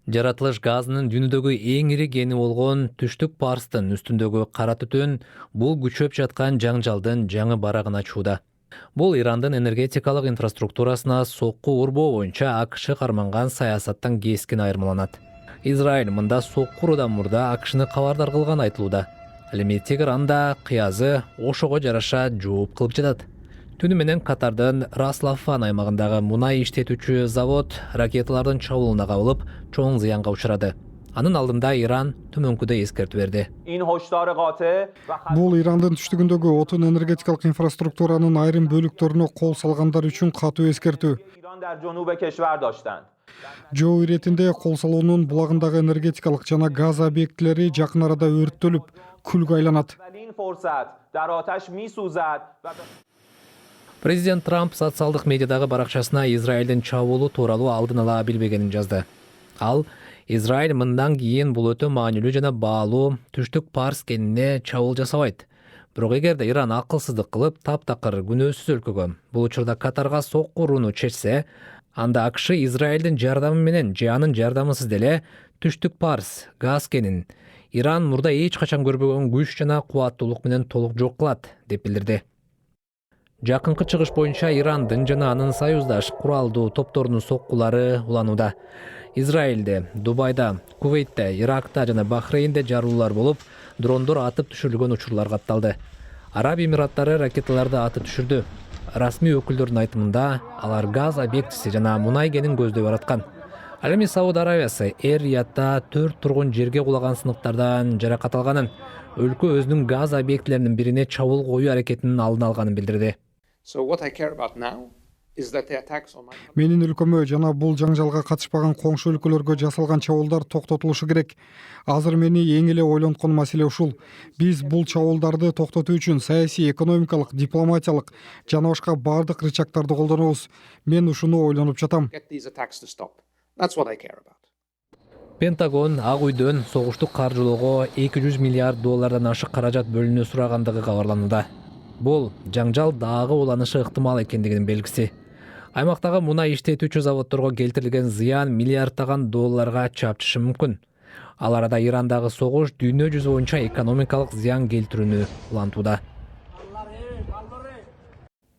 Жаратылыш газынын дүйнөдөгү эң ири кени болгон Түштүк Парстын үстүндөгү кара түтүн бул күчөп жаткан жаңжалдын жаңы барагын ачууда. Бул Ирандын энергетикалык инфраструктурасына сокку урбоо боюнча АКШ карманган саясаттан кескин айырмаланат. Израиль мында сокку уруудан мурда АКШны кабардар кылганы айтылууда. Ал эми Тегеран да кыязы ошого жараша жооп кылып жатат. Түнү менен Катардын Раслафан аймагындагы мунай иштетүүчү завод ракеталардын чабуулуна кабылып, чоң зыянга учурады. Анын алдында Иран төмөнкүдө эскертүү берди. Бул Ирандын түштүгүндөгү отун энергетикалык инфраструктуранын айрым бөлүктөрүнө кол салгандар үчүн катуу эскертүү. Жоо иретинде кол салуунун булагындагы энергетикалык жана газ объектилери жакын арада өрттөлүп, күлгө айланат. Президент Трамп социалдык медиадагы баракчасына Израилдин чабуулу тууралуу алдын ала билбегенин жазды. Ал Израиль мындан кийин бул өтө маанилүү жана баалуу Түштүк Парс кенине чабуул жасабайт. Бирок эгерде Иран акылсыздык кылып, таптакыр күнөөсүз өлкөгө, бул учурда Катарга сокку урууну чечсе, анда АКШ Израилдин жардамы менен же анын жардамысыз деле Түштүк Парс газ кенин Иран мурда эч качан көрбөгөн күч жана кубаттуулук менен толук жок кылат деп билдирди. Жакынкы чыгыш боюнча Ирандын жана анын союздаш куралдуу топторунун соккулары уланууда. Израилде, Дубайда, Кувейтте, Иракта жана Бахрейнде жарылуулар болуп, дрондор атып түшүрүлгөн учурлар катталды. Араб Эмираттары ракеталарды атып түшүрдү. Расмий өкүлдөрдүн айтымында, алар газ объектиси жана мунай кенин көздөй бараткан. Ал эми Сауд Аравиясы Эр-Риядда 4 тургун жерге кулаган сыныктардан жаракат алганын, өлкө өзүнүн газ объектилеринин бирине чабуул коюу аракетинин алдын алганын билдирди. Менин өлкөмө жана бул жаңжалга катышпаган коңшу өлкөлөргө жасалган чабуулдар токтотулушу керек. Азыр мени эң эле ойлонткон маселе ушул. Биз бул чабуулдарды токтотуу үчүн саясий, экономикалык, дипломатиялык жана башка бардык рычагтарды колдонобуз. Мен ушуну ойлонуп жатам. Пентагон Ак үйдөн согуштук каржылоого $200 миллиард ашык каражат бөлүнүү сурагандыгы кабарланууда. Бул жаңжал дагы уланышы ыктымал экендигинин белгиси. Аймактагы мунай иштетүүчү заводдорго келтирилген зыян миллиарддаган долларга чапчышы мүмкүн. Ал арада Ирандагы согуш дүйнө жүзү боюнча экономикалык зыян келтирүүнү улантууда.